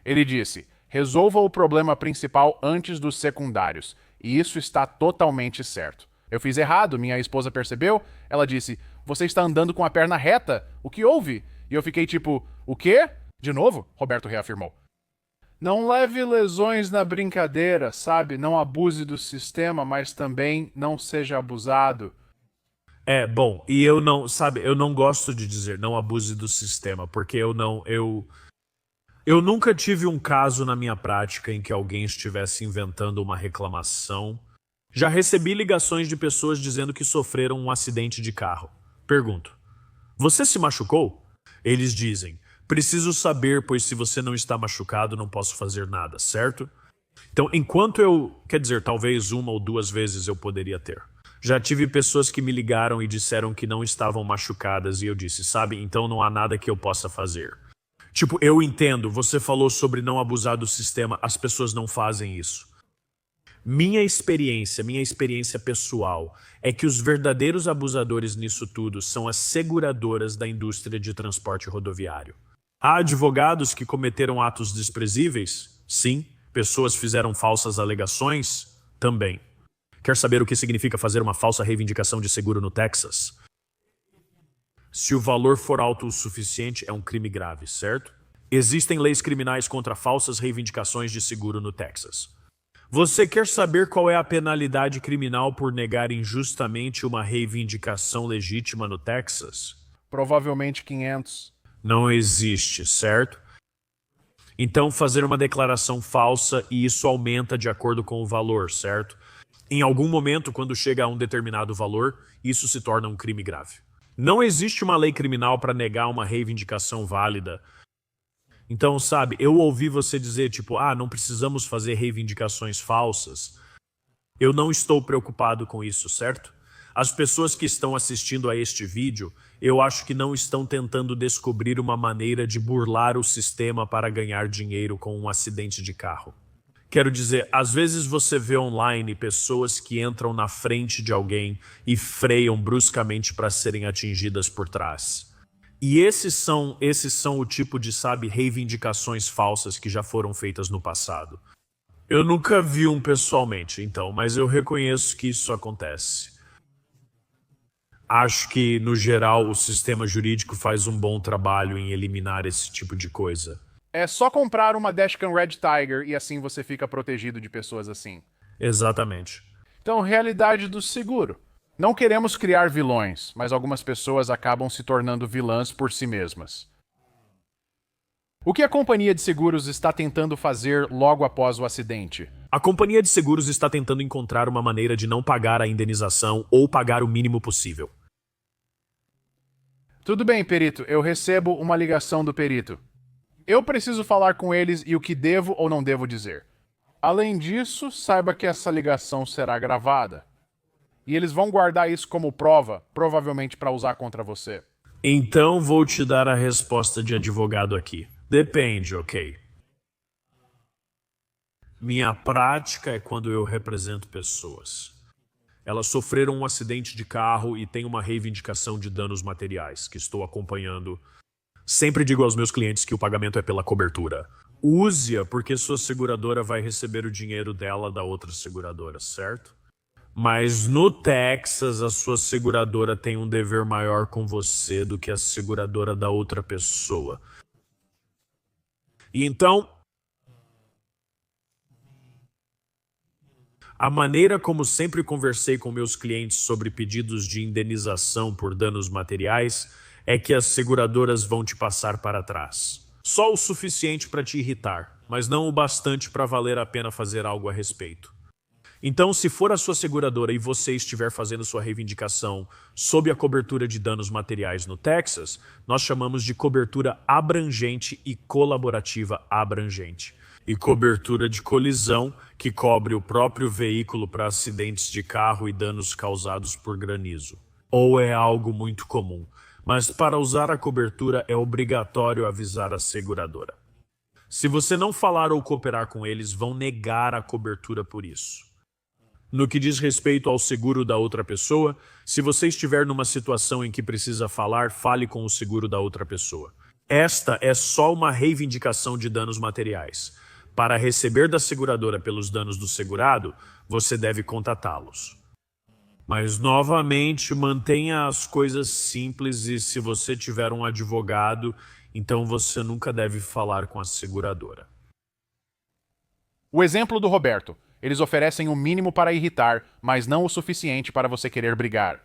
Ele disse: resolva o problema principal antes dos secundários. E isso está totalmente certo. Eu fiz errado, minha esposa percebeu. Ela disse: você está andando com a perna reta. O que houve? E eu fiquei tipo: o quê? De novo? Roberto reafirmou. Não leve lesões na brincadeira, sabe? Não abuse do sistema, mas também não seja abusado. Bom, e eu não, sabe, eu não gosto de dizer não abuse do sistema, porque eu nunca tive um caso na minha prática em que alguém estivesse inventando uma reclamação. Já recebi ligações de pessoas dizendo que sofreram um acidente de carro. Pergunto: você se machucou? Eles dizem: preciso saber, pois se você não está machucado, não posso fazer nada, certo? Então, quer dizer, talvez uma ou duas vezes eu poderia ter. Já tive pessoas que me ligaram e disseram que não estavam machucadas e eu disse: sabe, então não há nada que eu possa fazer. Tipo, eu entendo, você falou sobre não abusar do sistema, as pessoas não fazem isso. Minha experiência pessoal é que os verdadeiros abusadores nisso tudo são as seguradoras da indústria de transporte rodoviário. Há advogados que cometeram atos desprezíveis? Sim. Pessoas fizeram falsas alegações? Também. Quer saber o que significa fazer uma falsa reivindicação de seguro no Texas? Se o valor for alto o suficiente, é um crime grave, certo? Existem leis criminais contra falsas reivindicações de seguro no Texas. Você quer saber qual é a penalidade criminal por negar injustamente uma reivindicação legítima no Texas? Provavelmente 500. Não existe, certo? Então, fazer uma declaração falsa e isso aumenta de acordo com o valor, certo? Em algum momento, quando chega a um determinado valor, isso se torna um crime grave. Não existe uma lei criminal para negar uma reivindicação válida. Então, sabe, eu ouvi você dizer, tipo, não precisamos fazer reivindicações falsas. Eu não estou preocupado com isso, certo? As pessoas que estão assistindo a este vídeo, eu acho que não estão tentando descobrir uma maneira de burlar o sistema para ganhar dinheiro com um acidente de carro. Quero dizer, às vezes você vê online pessoas que entram na frente de alguém e freiam bruscamente para serem atingidas por trás. E esses são o tipo de, sabe, reivindicações falsas que já foram feitas no passado. Eu nunca vi um pessoalmente, então, mas eu reconheço que isso acontece. Acho que, no geral, o sistema jurídico faz um bom trabalho em eliminar esse tipo de coisa. É só comprar uma dashcam Red Tiger e assim você fica protegido de pessoas assim. Exatamente. Então, realidade do seguro. Não queremos criar vilões, mas algumas pessoas acabam se tornando vilãs por si mesmas. O que a companhia de seguros está tentando fazer logo após o acidente? A companhia de seguros está tentando encontrar uma maneira de não pagar a indenização ou pagar o mínimo possível. Tudo bem, perito. Eu recebo uma ligação do perito. Eu preciso falar com eles e o que devo ou não devo dizer. Além disso, saiba que essa ligação será gravada. E eles vão guardar isso como prova, provavelmente para usar contra você. Então vou te dar a resposta de advogado aqui. Depende, ok? Minha prática é quando eu represento pessoas. Elas sofreram um acidente de carro e têm uma reivindicação de danos materiais que estou acompanhando. Sempre digo aos meus clientes que o pagamento é pela cobertura. Use-a porque sua seguradora vai receber o dinheiro dela da outra seguradora, certo? Mas no Texas, a sua seguradora tem um dever maior com você do que a seguradora da outra pessoa. E então, a maneira como sempre conversei com meus clientes sobre pedidos de indenização por danos materiais é que as seguradoras vão te passar para trás. Só o suficiente para te irritar, mas não o bastante para valer a pena fazer algo a respeito. Então, se for a sua seguradora e você estiver fazendo sua reivindicação sob a cobertura de danos materiais no Texas, nós chamamos de cobertura abrangente e colaborativa abrangente. E cobertura de colisão, que cobre o próprio veículo para acidentes de carro e danos causados por granizo. Ou é algo muito comum, mas para usar a cobertura é obrigatório avisar a seguradora. Se você não falar ou cooperar com eles, vão negar a cobertura por isso. No que diz respeito ao seguro da outra pessoa, se você estiver numa situação em que precisa falar, fale com o seguro da outra pessoa. Esta é só uma reivindicação de danos materiais. Para receber da seguradora pelos danos do segurado, você deve contatá-los. Mas, novamente, mantenha as coisas simples e se você tiver um advogado, então você nunca deve falar com a seguradora. O exemplo do Roberto. Eles oferecem o mínimo para irritar, mas não o suficiente para você querer brigar.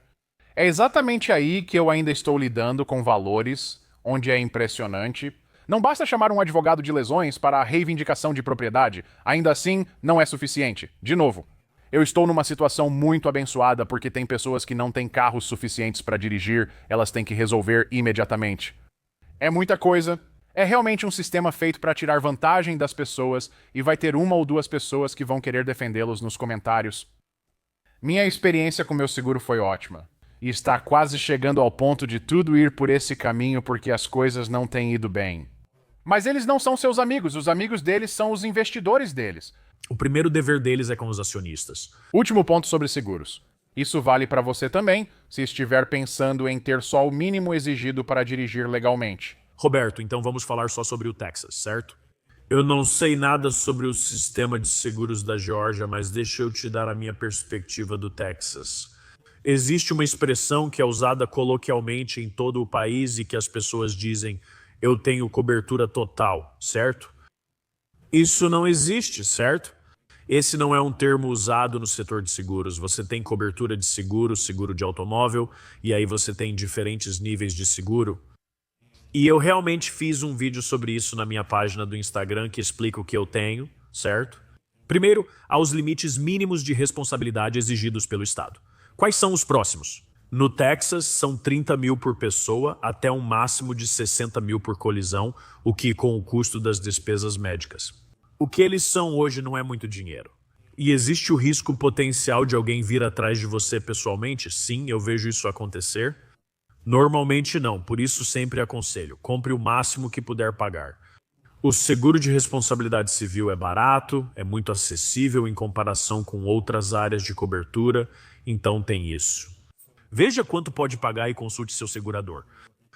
É exatamente aí que eu ainda estou lidando com valores, onde é impressionante. Não basta chamar um advogado de lesões para a reivindicação de propriedade, ainda assim não é suficiente. De novo, eu estou numa situação muito abençoada porque tem pessoas que não têm carros suficientes para dirigir, elas têm que resolver imediatamente. É muita coisa. É realmente um sistema feito para tirar vantagem das pessoas e vai ter uma ou duas pessoas que vão querer defendê-los nos comentários. Minha experiência com meu seguro foi ótima. E está quase chegando ao ponto de tudo ir por esse caminho porque as coisas não têm ido bem. Mas eles não são seus amigos, os amigos deles são os investidores deles. O primeiro dever deles é com os acionistas. Último ponto sobre seguros. Isso vale para você também, se estiver pensando em ter só o mínimo exigido para dirigir legalmente. Roberto, então vamos falar só sobre o Texas, certo? Eu não sei nada sobre o sistema de seguros da Geórgia, mas deixa eu te dar a minha perspectiva do Texas. Existe uma expressão que é usada coloquialmente em todo o país e que as pessoas dizem: eu tenho cobertura total, certo? Isso não existe, certo? Esse não é um termo usado no setor de seguros. Você tem cobertura de seguro, seguro de automóvel, e aí você tem diferentes níveis de seguro. E eu realmente fiz um vídeo sobre isso na minha página do Instagram que explica o que eu tenho, certo? Primeiro, há os limites mínimos de responsabilidade exigidos pelo Estado. Quais são os próximos? No Texas, são 30 mil por pessoa até um máximo de 60 mil por colisão, o que com o custo das despesas médicas. O que eles são hoje não é muito dinheiro. E existe o risco potencial de alguém vir atrás de você pessoalmente? Sim, eu vejo isso acontecer. Normalmente não, por isso sempre aconselho, compre o máximo que puder pagar. O seguro de responsabilidade civil é barato, é muito acessível em comparação com outras áreas de cobertura, então tem isso. Veja quanto pode pagar e consulte seu segurador.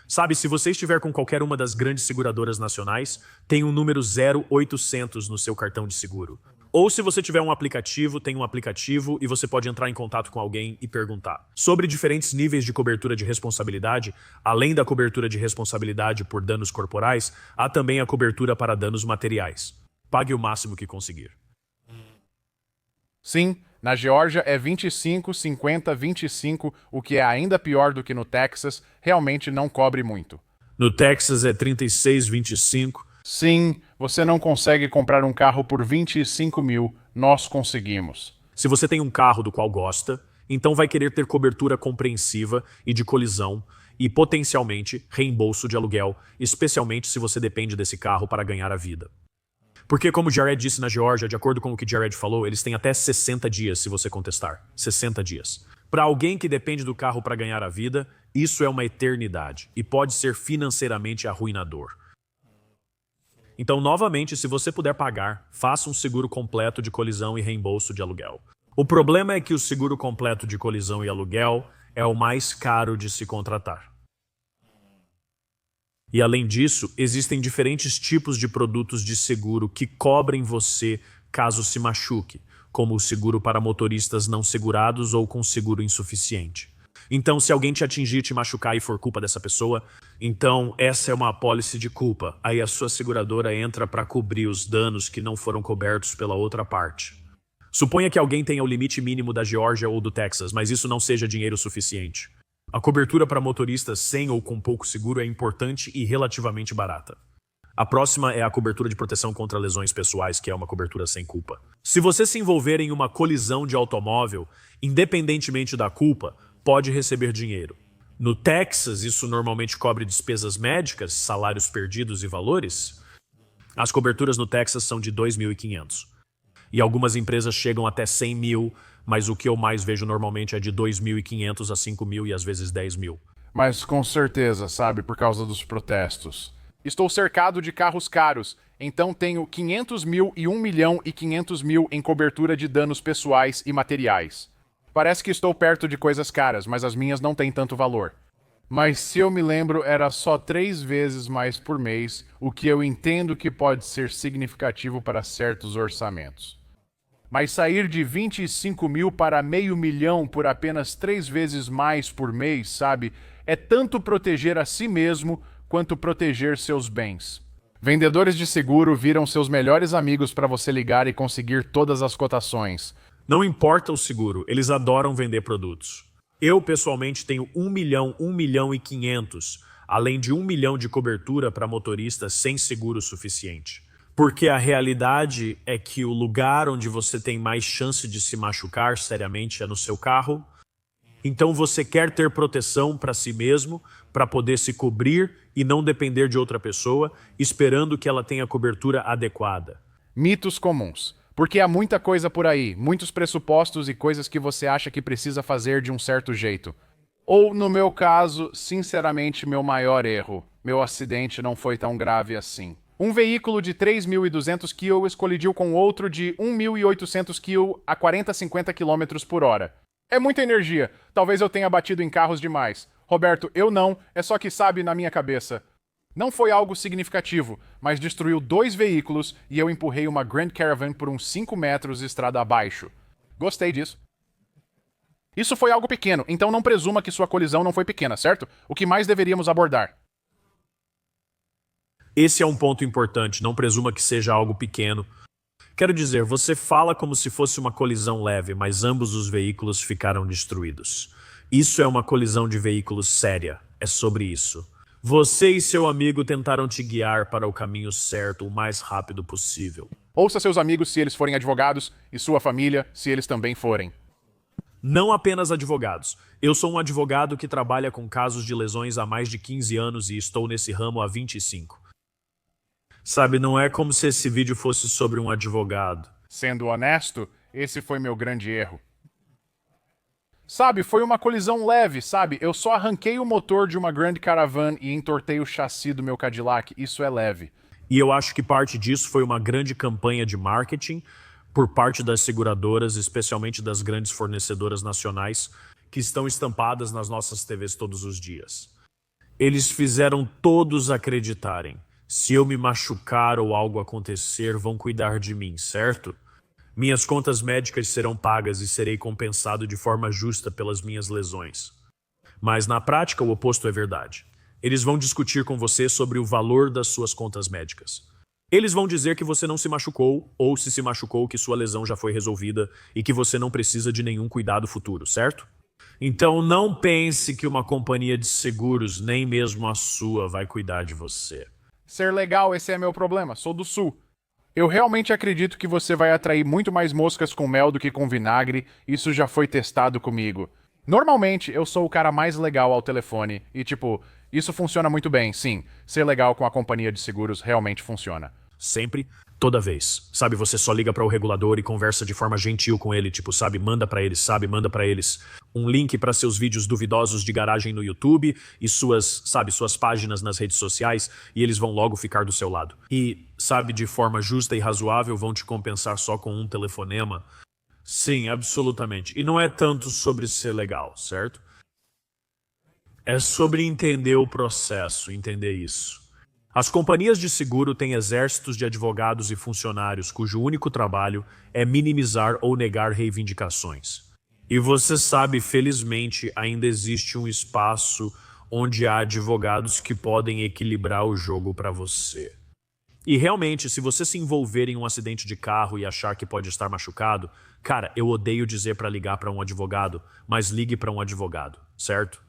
Sabe, se você estiver com qualquer uma das grandes seguradoras nacionais, tem um número 0800 no seu cartão de seguro. Ou se você tiver um aplicativo, tem um aplicativo e você pode entrar em contato com alguém e perguntar. Sobre diferentes níveis de cobertura de responsabilidade, além da cobertura de responsabilidade por danos corporais, há também a cobertura para danos materiais. Pague o máximo que conseguir. Sim, na Geórgia é 25, 50, 25, o que é ainda pior do que no Texas, realmente não cobre muito. No Texas é 36, 25. Sim, você não consegue comprar um carro por 25 mil, nós conseguimos. Se você tem um carro do qual gosta, então vai querer ter cobertura compreensiva e de colisão e, potencialmente, reembolso de aluguel, especialmente se você depende desse carro para ganhar a vida. Porque, como Jared disse na Geórgia, de acordo com o que Jared falou, eles têm até 60 dias se você contestar. 60 dias. Para alguém que depende do carro para ganhar a vida, isso é uma eternidade e pode ser financeiramente arruinador. Então, novamente, se você puder pagar, faça um seguro completo de colisão e reembolso de aluguel. O problema é que o seguro completo de colisão e aluguel é o mais caro de se contratar. E além disso, existem diferentes tipos de produtos de seguro que cobrem você caso se machuque, como o seguro para motoristas não segurados ou com seguro insuficiente. Então, se alguém te atingir, te machucar e for culpa dessa pessoa, então essa é uma apólice de culpa. Aí a sua seguradora entra para cobrir os danos que não foram cobertos pela outra parte. Suponha que alguém tenha o limite mínimo da Geórgia ou do Texas, mas isso não seja dinheiro suficiente. A cobertura para motoristas sem ou com pouco seguro é importante e relativamente barata. A próxima é a cobertura de proteção contra lesões pessoais, que é uma cobertura sem culpa. Se você se envolver em uma colisão de automóvel, independentemente da culpa, pode receber dinheiro. No Texas, isso normalmente cobre despesas médicas, salários perdidos e valores. As coberturas no Texas são de 2.500. E algumas empresas chegam até 100 mil, mas o que eu mais vejo normalmente é de 2.500 a 5 mil e às vezes 10 mil. Mas com certeza, sabe, por causa dos protestos. Estou cercado de carros caros, então tenho 500 mil e 1 milhão e 500 mil em cobertura de danos pessoais e materiais. Parece que estou perto de coisas caras, mas as minhas não têm tanto valor. Mas se eu me lembro, era só 3 vezes mais por mês, o que eu entendo que pode ser significativo para certos orçamentos. Mas sair de 25 mil para meio milhão por apenas 3 vezes mais por mês, sabe? É tanto proteger a si mesmo quanto proteger seus bens. Vendedores de seguro viram seus melhores amigos para você ligar e conseguir todas as cotações. Não importa o seguro, eles adoram vender produtos. Eu, pessoalmente, tenho 1 milhão e 500, além de 1 milhão de cobertura para motoristas sem seguro suficiente. Porque a realidade é que o lugar onde você tem mais chance de se machucar seriamente é no seu carro. Então você quer ter proteção para si mesmo, para poder se cobrir e não depender de outra pessoa, esperando que ela tenha cobertura adequada. Mitos comuns. Porque há muita coisa por aí, muitos pressupostos e coisas que você acha que precisa fazer de um certo jeito. Ou, no meu caso, sinceramente, meu maior erro. Meu acidente não foi tão grave assim. Um veículo de 3.200 kg colidiu com outro de 1.800 kg a 40-50 km por hora. É muita energia. Talvez eu tenha batido em carros demais. Roberto, eu não. É só que sabe na minha cabeça. Não foi algo significativo, mas destruiu 2 veículos e eu empurrei uma Grand Caravan por uns 5 metros estrada abaixo. Gostei disso. Isso foi algo pequeno, então não presuma que sua colisão não foi pequena, certo? O que mais deveríamos abordar? Esse é um ponto importante, não presuma que seja algo pequeno. Quero dizer, você fala como se fosse uma colisão leve, mas ambos os veículos ficaram destruídos. Isso é uma colisão de veículos séria, é sobre isso. Você e seu amigo tentaram te guiar para o caminho certo o mais rápido possível. Ouça seus amigos se eles forem advogados e sua família se eles também forem. Não apenas advogados. Eu sou um advogado que trabalha com casos de lesões há mais de 15 anos e estou nesse ramo há 25. Sabe, não é como se esse vídeo fosse sobre um advogado. Sendo honesto, esse foi meu grande erro. Sabe, foi uma colisão leve, sabe? Eu só arranquei o motor de uma Grand Caravan e entortei o chassi do meu Cadillac. Isso é leve. E eu acho que parte disso foi uma grande campanha de marketing por parte das seguradoras, especialmente das grandes fornecedoras nacionais, que estão estampadas nas nossas TVs todos os dias. Eles fizeram todos acreditarem. Se eu me machucar ou algo acontecer, vão cuidar de mim, certo? Minhas contas médicas serão pagas e serei compensado de forma justa pelas minhas lesões. Mas na prática, o oposto é verdade. Eles vão discutir com você sobre o valor das suas contas médicas. Eles vão dizer que você não se machucou, ou se machucou, que sua lesão já foi resolvida e que você não precisa de nenhum cuidado futuro, certo? Então não pense que uma companhia de seguros, nem mesmo a sua, vai cuidar de você. Ser legal, esse é meu problema. Sou do Sul. Eu realmente acredito que você vai atrair muito mais moscas com mel do que com vinagre. Isso já foi testado comigo. Normalmente, eu sou o cara mais legal ao telefone. E, tipo, isso funciona muito bem, sim. Ser legal com a companhia de seguros realmente funciona. Sempre, toda vez. Sabe, você só liga para o regulador e conversa de forma gentil com ele, tipo, sabe, manda para eles, sabe, manda para eles um link para seus vídeos duvidosos de garagem no YouTube e suas páginas nas redes sociais e eles vão logo ficar do seu lado. E, sabe, de forma justa e razoável vão te compensar só com um telefonema. Sim, absolutamente. E não é tanto sobre ser legal, certo? É sobre entender o processo, entender isso. As companhias de seguro têm exércitos de advogados e funcionários cujo único trabalho é minimizar ou negar reivindicações. E você sabe, felizmente, ainda existe um espaço onde há advogados que podem equilibrar o jogo para você. E realmente, se você se envolver em um acidente de carro e achar que pode estar machucado, cara, eu odeio dizer para ligar para um advogado, mas ligue para um advogado, certo?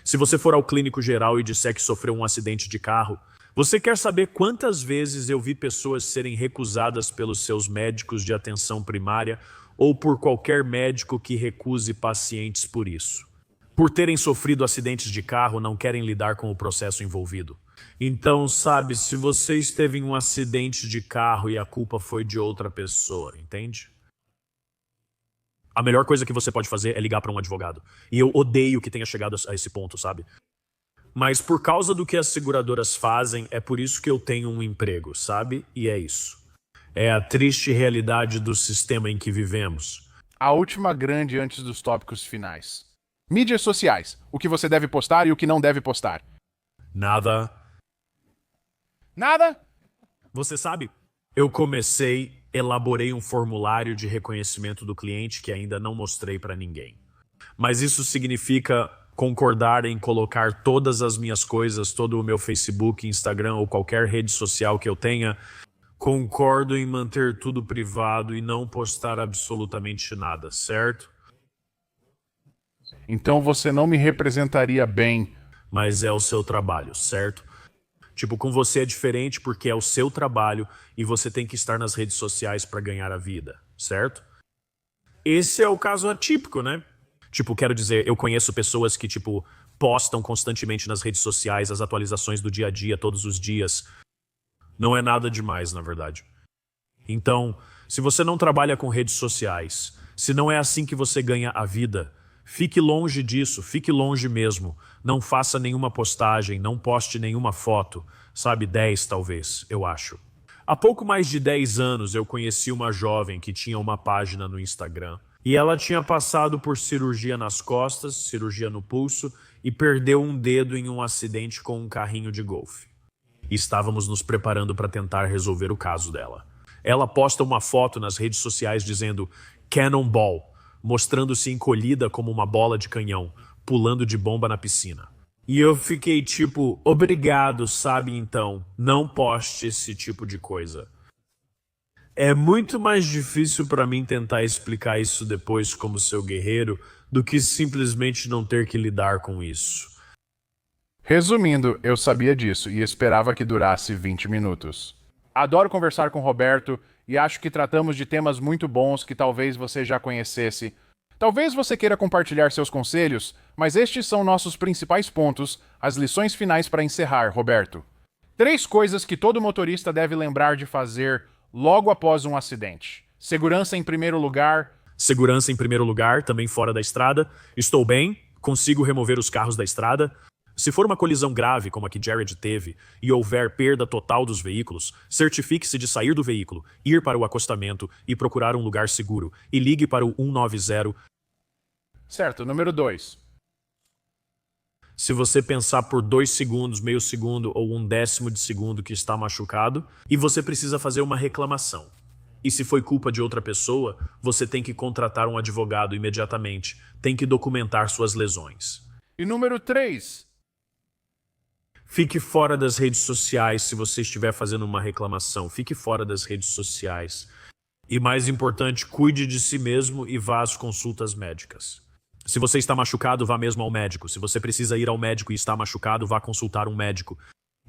Se você for ao clínico geral e disser que sofreu um acidente de carro, você quer saber quantas vezes eu vi pessoas serem recusadas pelos seus médicos de atenção primária ou por qualquer médico que recuse pacientes por isso? Por terem sofrido acidentes de carro, não querem lidar com o processo envolvido. Então, sabe, se você esteve em um acidente de carro e a culpa foi de outra pessoa, entende? A melhor coisa que você pode fazer é ligar para um advogado. E eu odeio que tenha chegado a esse ponto, sabe? Mas por causa do que as seguradoras fazem, é por isso que eu tenho um emprego, sabe? E é isso. É a triste realidade do sistema em que vivemos. A última grande antes dos tópicos finais. Mídias sociais. O que você deve postar e o que não deve postar. Nada. Nada? Você sabe? Eu elaborei um formulário de reconhecimento do cliente que ainda não mostrei para ninguém. Mas isso significa concordar em colocar todas as minhas coisas, todo o meu Facebook, Instagram ou qualquer rede social que eu tenha. Concordo em manter tudo privado e não postar absolutamente nada, certo? Então você não me representaria bem. Mas é o seu trabalho, certo? Tipo, com você é diferente porque é o seu trabalho e você tem que estar nas redes sociais para ganhar a vida, certo? Esse é o caso atípico, né? Tipo, quero dizer, eu conheço pessoas que, tipo, postam constantemente nas redes sociais as atualizações do dia a dia, todos os dias. Não é nada demais, na verdade. Então, se você não trabalha com redes sociais, se não é assim que você ganha a vida, fique longe disso, fique longe mesmo. Não faça nenhuma postagem, não poste nenhuma foto. Sabe, 10 talvez, eu acho. Há pouco mais de 10 anos eu conheci uma jovem que tinha uma página no Instagram. E ela tinha passado por cirurgia nas costas, cirurgia no pulso e perdeu um dedo em um acidente com um carrinho de golfe. E estávamos nos preparando para tentar resolver o caso dela. Ela posta uma foto nas redes sociais dizendo Cannonball, mostrando-se encolhida como uma bola de canhão, pulando de bomba na piscina. E eu fiquei tipo, obrigado, sabe então, não poste esse tipo de coisa. É muito mais difícil para mim tentar explicar isso depois como seu guerreiro do que simplesmente não ter que lidar com isso. Resumindo, eu sabia disso e esperava que durasse 20 minutos. Adoro conversar com Roberto e acho que tratamos de temas muito bons que talvez você já conhecesse. Talvez você queira compartilhar seus conselhos, mas estes são nossos principais pontos, as lições finais para encerrar, Roberto. 3 coisas que todo motorista deve lembrar de fazer logo após um acidente. Segurança em primeiro lugar. Segurança em primeiro lugar, também fora da estrada. Estou bem, consigo remover os carros da estrada. Se for uma colisão grave, como a que Jared teve, e houver perda total dos veículos, certifique-se de sair do veículo, ir para o acostamento e procurar um lugar seguro, e ligue para o 190. Certo, número 2. Se você pensar por 2 segundos, meio segundo ou 1/10 de segundo que está machucado, e você precisa fazer uma reclamação. E se foi culpa de outra pessoa, você tem que contratar um advogado imediatamente, tem que documentar suas lesões. E número 3. Fique fora das redes sociais se você estiver fazendo uma reclamação. Fique fora das redes sociais. E mais importante, cuide de si mesmo e vá às consultas médicas. Se você está machucado, vá mesmo ao médico. Se você precisa ir ao médico e está machucado, vá consultar um médico.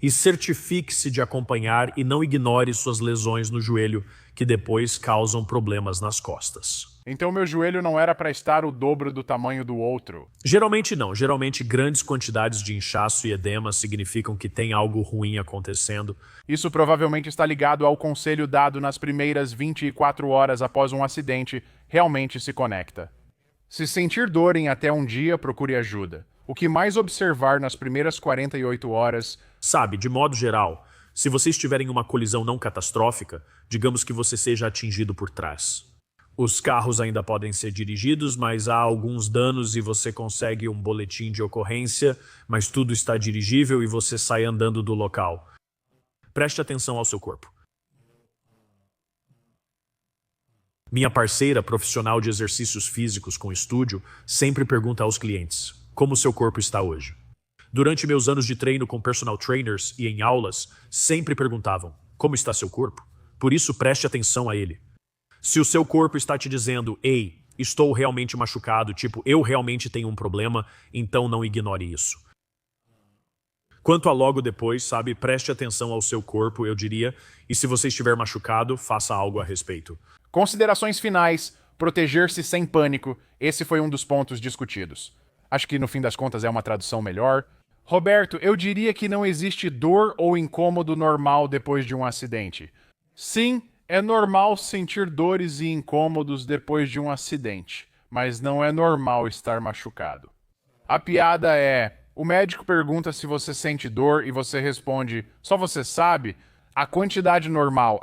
E certifique-se de acompanhar e não ignore suas lesões no joelho, que depois causam problemas nas costas. Então meu joelho não era para estar o dobro do tamanho do outro. Geralmente não. Geralmente grandes quantidades de inchaço e edema significam que tem algo ruim acontecendo. Isso provavelmente está ligado ao conselho dado nas primeiras 24 horas após um acidente, realmente se conecta. Se sentir dor em até um dia, procure ajuda. O que mais observar nas primeiras 48 horas... Sabe, de modo geral, se você estiver em uma colisão não catastrófica, digamos que você seja atingido por trás. Os carros ainda podem ser dirigidos, mas há alguns danos e você consegue um boletim de ocorrência, mas tudo está dirigível e você sai andando do local. Preste atenção ao seu corpo. Minha parceira, profissional de exercícios físicos com estúdio, sempre pergunta aos clientes como seu corpo está hoje. Durante meus anos de treino com personal trainers e em aulas, sempre perguntavam como está seu corpo. Por isso, preste atenção a ele. Se o seu corpo está te dizendo, ei, estou realmente machucado, tipo, eu realmente tenho um problema, então não ignore isso. Quanto a logo depois, sabe, preste atenção ao seu corpo, eu diria, e se você estiver machucado, faça algo a respeito. Considerações finais, proteger-se sem pânico, esse foi um dos pontos discutidos. Acho que no fim das contas é uma tradução melhor. Roberto, eu diria que não existe dor ou incômodo normal depois de um acidente. Sim, é normal sentir dores e incômodos depois de um acidente, mas não é normal estar machucado. A piada é: O médico pergunta se você sente dor e você responde, só você sabe? A quantidade normal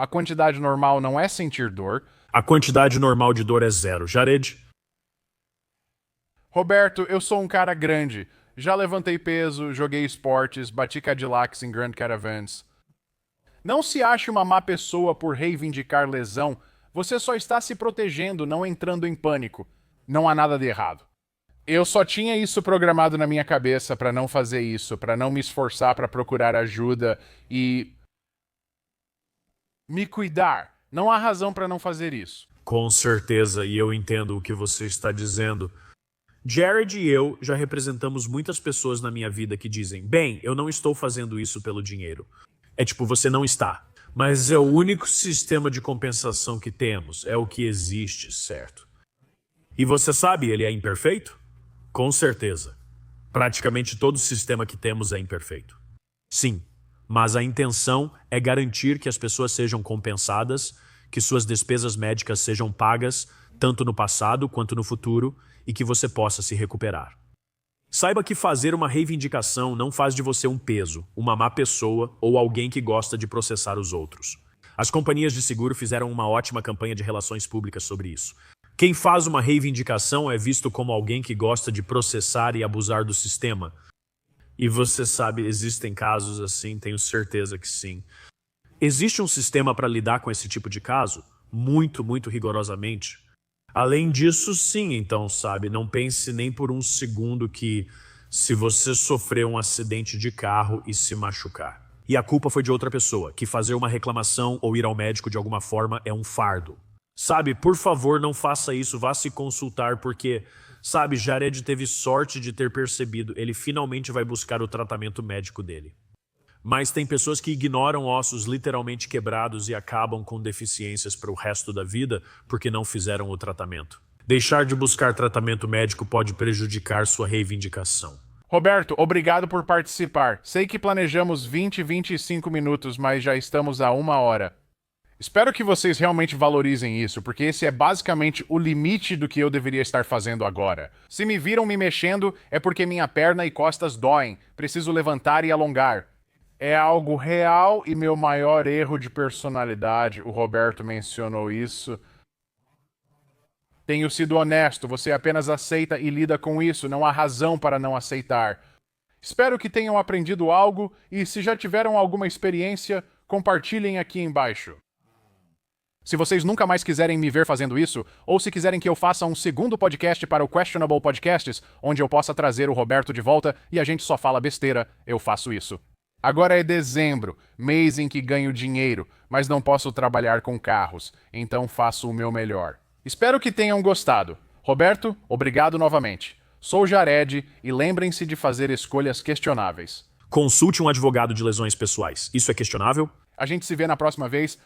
não é sentir dor. A quantidade normal de dor é 0. Jared? Roberto, eu sou um cara grande. Já levantei peso, joguei esportes, bati Cadillacs em Grand Caravans. Não se ache uma má pessoa por reivindicar lesão. Você só está se protegendo, não entrando em pânico. Não há nada de errado. Eu só tinha isso programado na minha cabeça pra não fazer isso, pra não me esforçar pra procurar ajuda e me cuidar. Não há razão pra não fazer isso. Com certeza, e eu entendo o que você está dizendo. Jared e eu já representamos muitas pessoas na minha vida que dizem: bem, eu não estou fazendo isso pelo dinheiro. É tipo, você não está. Mas é o único sistema de compensação que temos. É o que existe, certo? E você sabe, ele é imperfeito? Com certeza. Praticamente todo sistema que temos é imperfeito. Sim, mas a intenção é garantir que as pessoas sejam compensadas, que suas despesas médicas sejam pagas, tanto no passado quanto no futuro, e que você possa se recuperar. Saiba que fazer uma reivindicação não faz de você um peso, uma má pessoa ou alguém que gosta de processar os outros. As companhias de seguro fizeram uma ótima campanha de relações públicas sobre isso. Quem faz uma reivindicação é visto como alguém que gosta de processar e abusar do sistema. E você sabe, existem casos assim, tenho certeza que sim. Existe um sistema para lidar com esse tipo de caso? Muito, muito rigorosamente. Além disso, sim, então, sabe, não pense nem por um segundo que se você sofrer um acidente de carro e se machucar, e a culpa foi de outra pessoa, que fazer uma reclamação ou ir ao médico de alguma forma é um fardo. Sabe, por favor, não faça isso, vá se consultar, porque, sabe, Jared teve sorte de ter percebido, ele finalmente vai buscar o tratamento médico dele. Mas tem pessoas que ignoram ossos literalmente quebrados e acabam com deficiências para o resto da vida porque não fizeram o tratamento. Deixar de buscar tratamento médico pode prejudicar sua reivindicação. Roberto, obrigado por participar. Sei que planejamos 25 minutos, mas já estamos a 1 hora. Espero que vocês realmente valorizem isso, porque esse é basicamente o limite do que eu deveria estar fazendo agora. Se me viram me mexendo, é porque minha perna e costas doem. Preciso levantar e alongar. É algo real e meu maior erro de personalidade. O Roberto mencionou isso. Tenho sido honesto, você apenas aceita e lida com isso, não há razão para não aceitar. Espero que tenham aprendido algo e, se já tiveram alguma experiência, compartilhem aqui embaixo. Se vocês nunca mais quiserem me ver fazendo isso, ou se quiserem que eu faça um segundo podcast para o Questionable Podcasts, onde eu possa trazer o Roberto de volta e a gente só fala besteira, eu faço isso. Agora é dezembro, mês em que ganho dinheiro, mas não posso trabalhar com carros, então faço o meu melhor. Espero que tenham gostado. Roberto, obrigado novamente. Sou Jared e lembrem-se de fazer escolhas questionáveis. Consulte um advogado de lesões pessoais. Isso é questionável? A gente se vê na próxima vez.